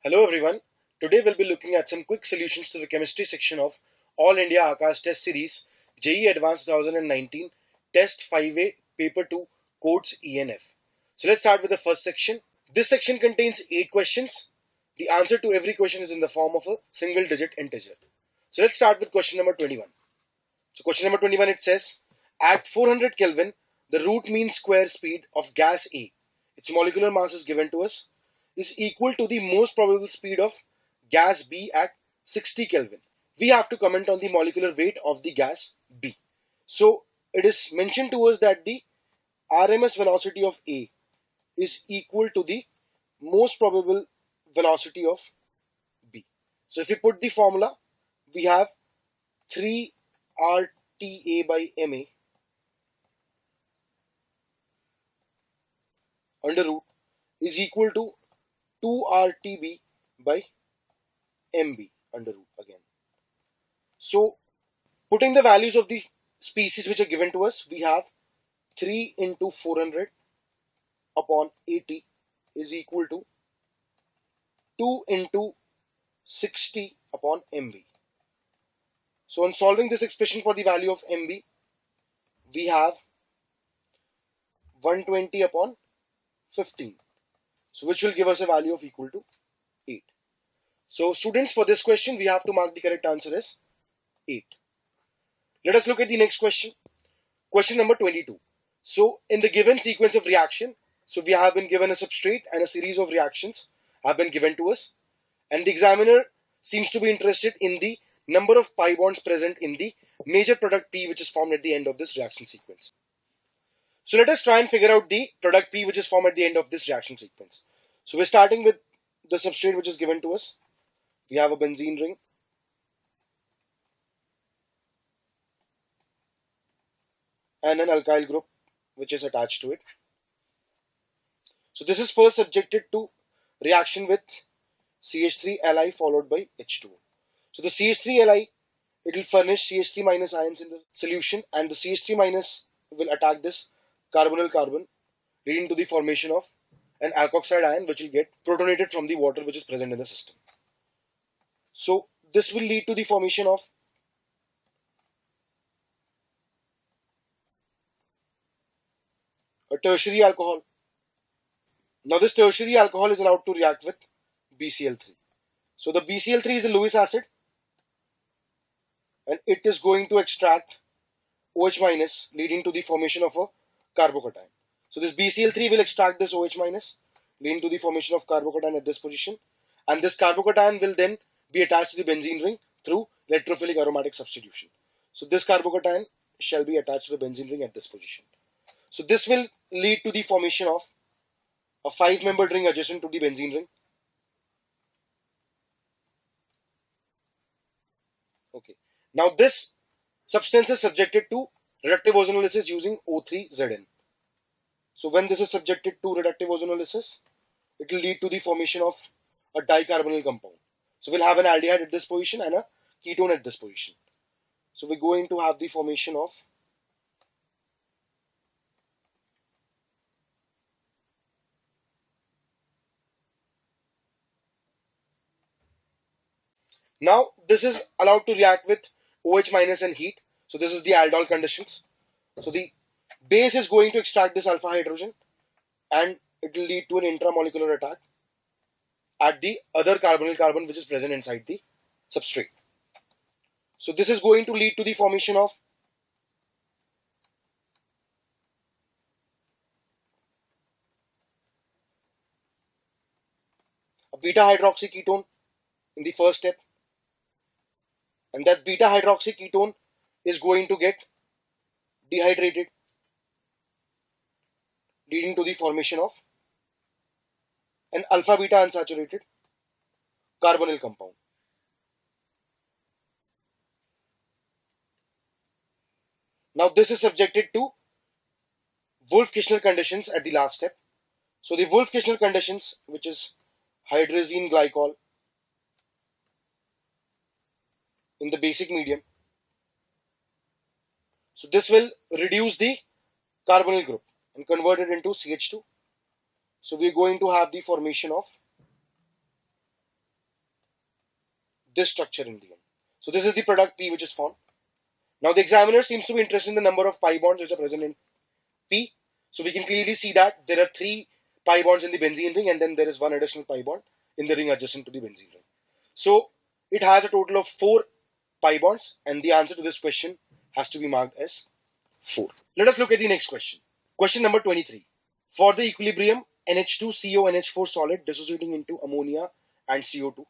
Hello everyone. Today we'll be looking at some quick solutions to the chemistry section of All India AIATS Test Series JEE Advanced 2019 Test 5A Paper 2 Codes ENF. So let's start with the first section. This section contains 8 questions. The answer to every question is in the form of a single digit integer. So let's start with question number 21. So question number 21, it says, at 400 Kelvin, the root mean square speed of gas A, its molecular mass is given to us, is equal to the most probable speed of gas B at 60 Kelvin. We have to comment on the molecular weight of the gas B. So it is mentioned to us that the RMS velocity of A is equal to the most probable velocity of B. So if we put the formula, we have 3 RTA by MA under root is equal to 2 RTB by MB under root again. So putting the values of the species which are given to us, we have 3 into 400 upon 80 is equal to 2 into 60 upon MB. So on solving this expression for the value of MB, we have 120 upon 15. So which will give us a value of equal to 8. So students, for this question, we have to mark the correct answer as 8. Let us look at the next question. Question number 22. So in the given sequence of reaction, so we have been given a substrate and a series of reactions have been given to us. And the examiner seems to be interested in the number of pi bonds present in the major product P which is formed at the end of this reaction sequence. So let us try and figure out the product P which is formed at the end of this reaction sequence. So we're starting with the substrate which is given to us. We have a benzene ring. And an alkyl group which is attached to it. So this is first subjected to reaction with CH3Li followed by H2O. So the CH3Li, it will furnish CH3 minus ions in the solution, and the CH3 minus will attack this carbonyl carbon, leading to the formation of an alkoxide ion which will get protonated from the water which is present in the system. So this will lead to the formation of a tertiary alcohol. Now this tertiary alcohol is allowed to react with BCl3. So the BCl3 is a Lewis acid, and it is going to extract OH minus, leading to the formation of a carbocation. So this BCl3 will extract this OH minus, leading to the formation of carbocation at this position, and this carbocation will then be attached to the benzene ring through electrophilic aromatic substitution. So this carbocation shall be attached to the benzene ring at this position. So this will lead to the formation of a 5-membered ring adjacent to the benzene ring. Okay. Now this substance is subjected to reductive ozonolysis using O3Zn. So when this is subjected to reductive ozonolysis, it will lead to the formation of a dicarbonyl compound. So we'll have an aldehyde at this position and a ketone at this position. So we're going to have the formation of now this is allowed to react with OH minus and heat. So this is the aldol conditions. So the base is going to extract this alpha hydrogen, and it will lead to an intramolecular attack at the other carbonyl carbon which is present inside the substrate. So this is going to lead to the formation of a beta hydroxy ketone in the first step, and that beta hydroxy ketone is going to get dehydrated, leading to the formation of an alpha beta unsaturated carbonyl compound. Now this is subjected to Wolff-Kishner conditions at the last step. So the Wolff-Kishner conditions, which is hydrazine glycol in the basic medium. So this will reduce the carbonyl group and convert it into CH2. So we're going to have the formation of this structure in the end. So this is the product P which is formed. Now the examiner seems to be interested in the number of pi bonds which are present in P. So we can clearly see that there are 3 pi bonds in the benzene ring, and then there is one additional pi bond in the ring adjacent to the benzene ring. So it has a total of 4 pi bonds, and the answer to this question has to be marked as 4. Let us look at the next question. Question number 23. For the equilibrium NH2CO NH4 solid dissociating into ammonia and CO2.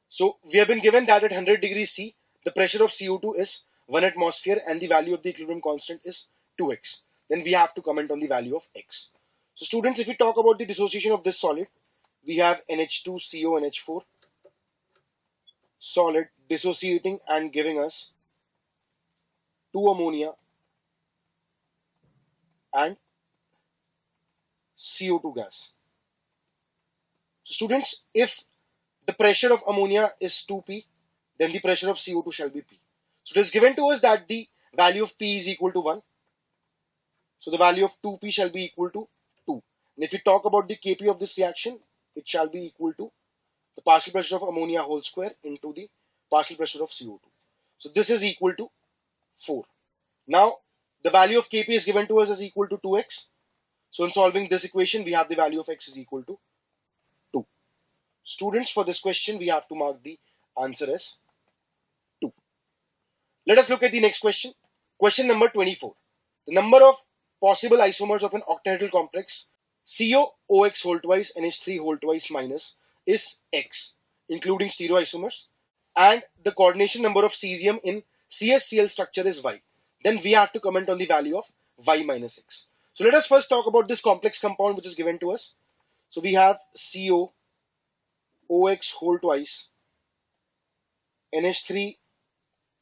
So we have been given that at 100 degrees C, the pressure of CO2 is 1 atmosphere and the value of the equilibrium constant is 2x. Then we have to comment on the value of x. So students, if we talk about the dissociation of this solid, we have NH2CO NH4 solid dissociating and giving us 2 ammonia and CO2 gas. So students, if the pressure of ammonia is 2p, then the pressure of CO2 shall be p. So it is given to us that the value of p is equal to 1. So the value of 2p shall be equal to 2. And if we talk about the Kp of this reaction, it shall be equal to the partial pressure of ammonia whole square into the partial pressure of CO2. So this is equal to 4. Now the value of Kp is given to us as equal to 2x. So in solving this equation, we have the value of x is equal to 2. Students, for this question, we have to mark the answer as 2. Let us look at the next question. Question number 24. The number of possible isomers of an octahedral complex COOX whole twice NH3 whole twice minus is x, including stereoisomers, and the coordination number of cesium in CSCl structure is y. Then we have to comment on the value of y minus x. So let us first talk about this complex compound which is given to us. So we have COOX whole twice NH3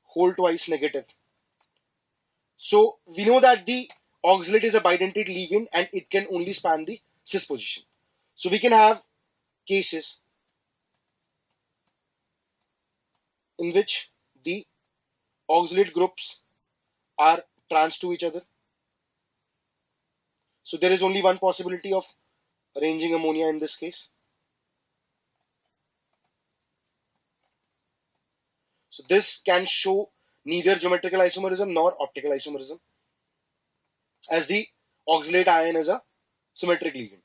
whole twice negative. So we know that the oxalate is a bidentate ligand and it can only span the cis position. So we can have cases in which the oxalate groups are trans to each other. So there is only one possibility of arranging ammonia in this case. So this can show neither geometrical isomerism nor optical isomerism, as the oxalate ion is a symmetric ligand.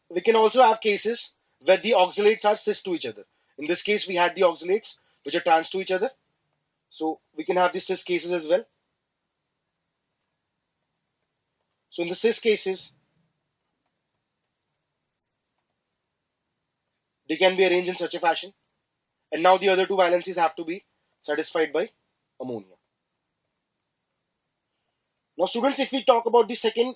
We can also have cases where the oxalates are cis to each other. In this case, we had the oxalates which are trans to each other. So we can have the cis cases as well. So in the cis cases, they can be arranged in such a fashion. And now the other two valencies have to be satisfied by ammonia. Now students, if we talk about the second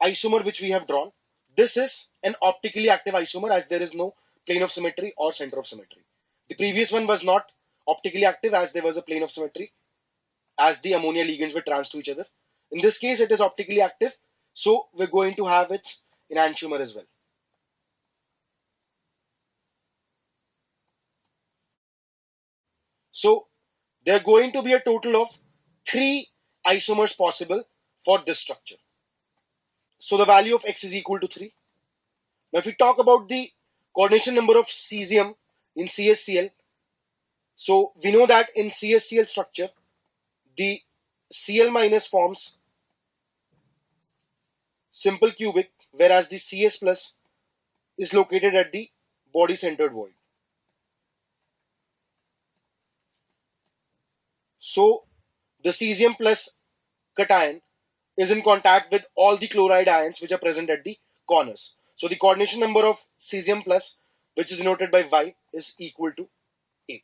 isomer which we have drawn, this is an optically active isomer as there is no plane of symmetry or center of symmetry. The previous one was not optically active as there was a plane of symmetry as the ammonia ligands were trans to each other. In this case, it is optically active, so we're going to have its enantiomer as well. So there are going to be a total of 3 isomers possible for this structure. So the value of x is equal to 3. Now if we talk about the coordination number of cesium in CSCl, so we know that in CSCl structure, the Cl minus forms simple cubic, whereas the Cs plus is located at the body centered void. So the cesium plus cation is in contact with all the chloride ions which are present at the corners. So the coordination number of cesium plus, which is denoted by Y, is equal to 8.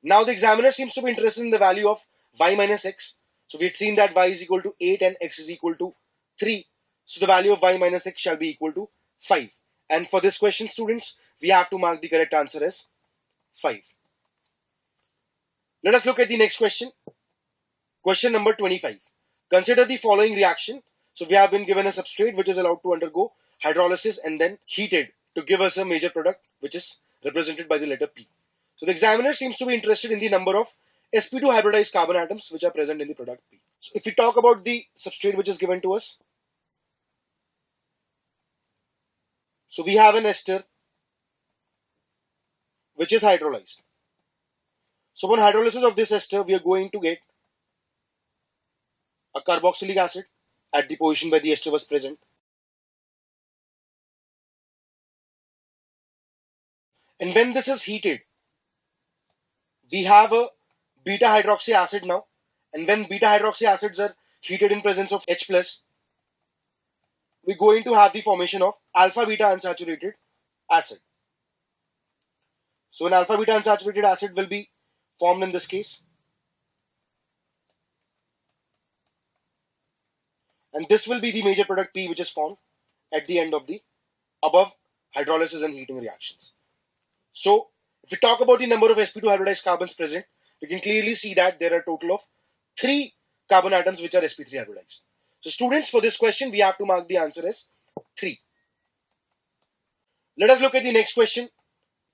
Now the examiner seems to be interested in the value of Y minus X. So we had seen that Y is equal to 8 and X is equal to 3. So the value of Y minus X shall be equal to 5. And for this question, students, we have to mark the correct answer as 5. Let us look at the next question. Question number 25. Consider the following reaction. So we have been given a substrate which is allowed to undergo hydrolysis and then heated to give us a major product which is represented by the letter P. So the examiner seems to be interested in the number of sp2 hybridized carbon atoms which are present in the product P. So if we talk about the substrate which is given to us, so we have an ester which is hydrolyzed. So upon hydrolysis of this ester, we are going to get a carboxylic acid at the position where the ester was present. And when this is heated, we have a beta hydroxy acid now. And when beta hydroxy acids are heated in presence of H+, we're going to have the formation of alpha beta unsaturated acid. So an alpha beta unsaturated acid will be formed in this case. And this will be the major product P, which is formed at the end of the above hydrolysis and heating reactions. So if we talk about the number of sp2 hybridized carbons present, we can clearly see that there are a total of 3 carbon atoms which are sp3 hybridized. So students, for this question, we have to mark the answer as 3. Let us look at the next question.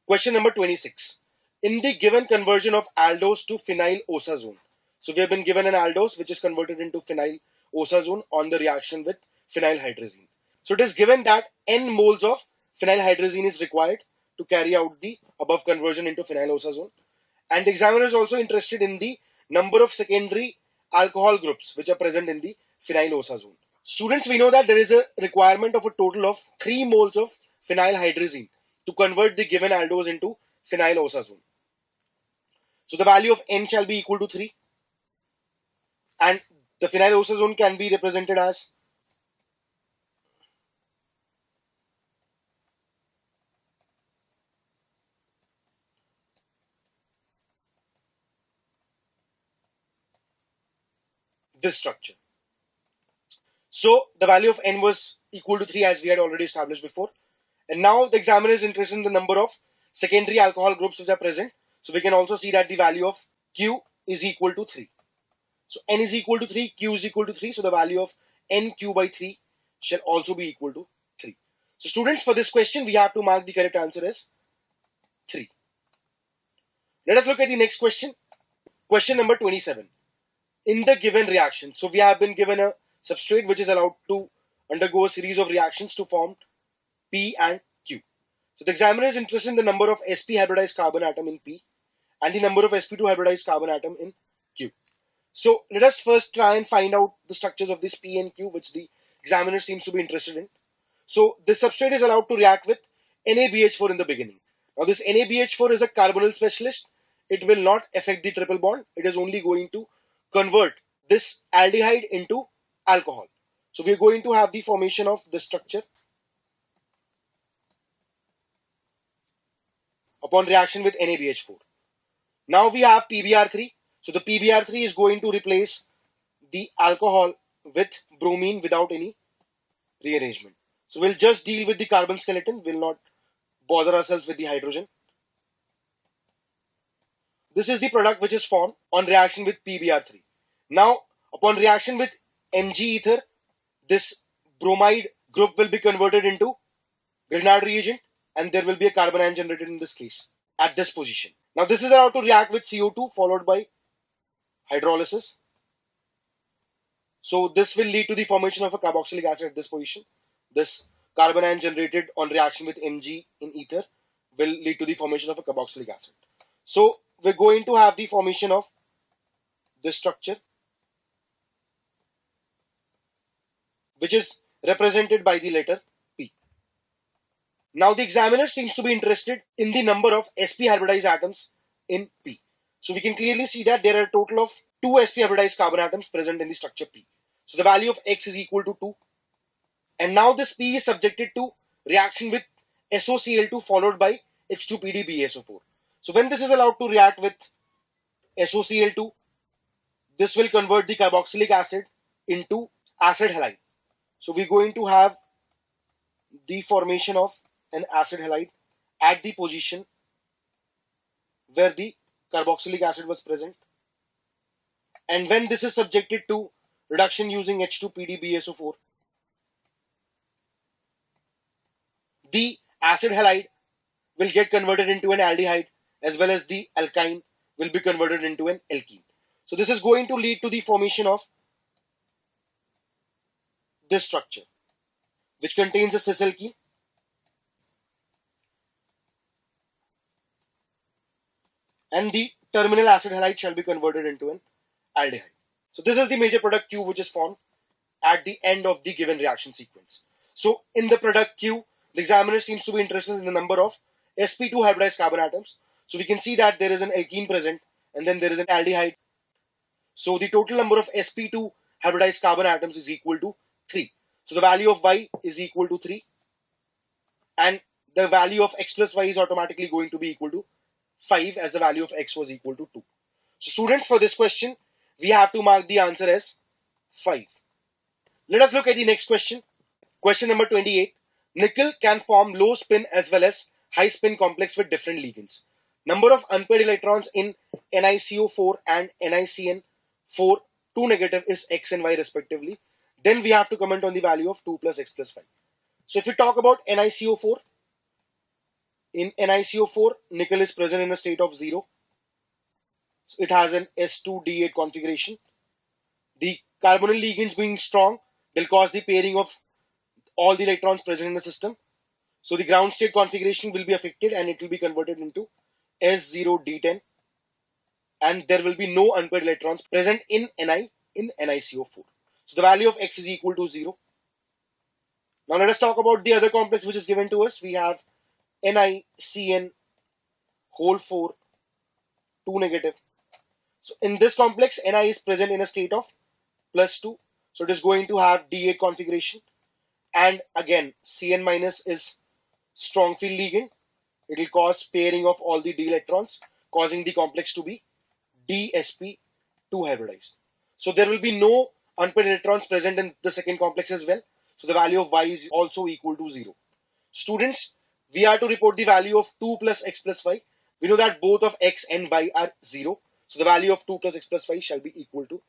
Question number 26. In the given conversion of aldose to phenyl osazone. So we have been given an aldose which is converted into phenyl osazone on the reaction with phenylhydrazine. So it is given that n moles of phenylhydrazine is required to carry out the above conversion into phenyl osazone. And the examiner is also interested in the number of secondary alcohol groups which are present in the phenyl osazone. Students, we know that there is a requirement of a total of 3 moles of phenylhydrazine to convert the given aldose into phenyl osazone. So the value of n shall be equal to 3. And the phenyl osazone can be represented as this structure. So the value of n was equal to 3 as we had already established before. And now the examiner is interested in the number of secondary alcohol groups which are present. So we can also see that the value of Q is equal to 3. So n is equal to 3, Q is equal to 3. So the value of nq by 3 shall also be equal to 3. So students, for this question, we have to mark the correct answer as 3. Let us look at the next question. Question number 27. In the given reaction, so we have been given a substrate which is allowed to undergo a series of reactions to form P and Q. So the examiner is interested in the number of sp hybridized carbon atom in P and the number of sp2 hybridized carbon atom in Q. So let us first try and find out the structures of this P and Q which the examiner seems to be interested in. So this substrate is allowed to react with NaBH4 in the beginning. Now this NaBH4 is a carbonyl specialist. It will not affect the triple bond. It is only going to convert this aldehyde into alcohol. So we are going to have the formation of this structure upon reaction with NaBH4. Now we have PBr3. So the PBr3 is going to replace the alcohol with bromine without any rearrangement. So we'll just deal with the carbon skeleton. We'll not bother ourselves with the hydrogen. This is the product which is formed on reaction with PBr3. Now, upon reaction with Mg ether, this bromide group will be converted into Grignard reagent and there will be a carbon ion generated in this case at this position. Now, this is allowed to react with CO2 followed by hydrolysis. So, this will lead to the formation of a carboxylic acid at this position. This carbon ion generated on reaction with Mg in ether will lead to the formation of a carboxylic acid. So, we're going to have the formation of this structure which is represented by the letter P. Now the examiner seems to be interested in the number of sp hybridized atoms in P. So we can clearly see that there are a total of 2 sp hybridized carbon atoms present in the structure P. So the value of X is equal to 2. And now this P is subjected to reaction with SOCl2 followed by H2PdBaSO4. So when this is allowed to react with SOCl2, this will convert the carboxylic acid into acid halide. So we're going to have the formation of an acid halide at the position where the carboxylic acid was present. And when this is subjected to reduction using H2PdBaSO4, the acid halide will get converted into an aldehyde as well as the alkyne will be converted into an alkene. So this is going to lead to the formation of this structure which contains a cis alkene and the terminal acid halide shall be converted into an aldehyde. So this is the major product Q which is formed at the end of the given reaction sequence. So in the product Q, the examiner seems to be interested in the number of sp2 hybridized carbon atoms. So we can see that there is an alkene present and then there is an aldehyde. So the total number of sp2 hybridized carbon atoms is equal to 3. So the value of y is equal to 3 and the value of x plus y is automatically going to be equal to 5 as the value of x was equal to 2. So students, for this question, we have to mark the answer as 5. Let us look at the next question. Question number 28. Nickel can form low spin as well as high spin complex with different ligands. Number of unpaired electrons in NiCO4 and NiCN4 2 negative is x and y respectively. Then we have to comment on the value of 2 plus x plus 5. So if we talk about NiCO4, in NiCO4, nickel is present in a state of 0. So it has an S2D8 configuration. The carbonyl ligands being strong will cause the pairing of all the electrons present in the system. So the ground state configuration will be affected and it will be converted into S0D10 and there will be no unpaired electrons present in NiCO4. So the value of x is equal to 0. Now let us talk about the other complex which is given to us. We have NiCN whole 4 2 negative. So in this complex, Ni is present in a state of plus 2. So it is going to have D8 configuration. And again, Cn minus is strong field ligand. It will cause pairing of all the d electrons, causing the complex to be dsp2 hybridized. So there will be no unpaired electrons present in the second complex as well. So the value of y is also equal to 0. Students, we are to report the value of 2 plus x plus y. We know that both of x and y are 0. So the value of 2 plus x plus y shall be equal to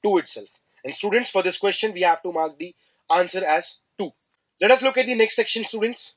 2 itself. And students, for this question, we have to mark the answer as 2. Let us look at the next section, students.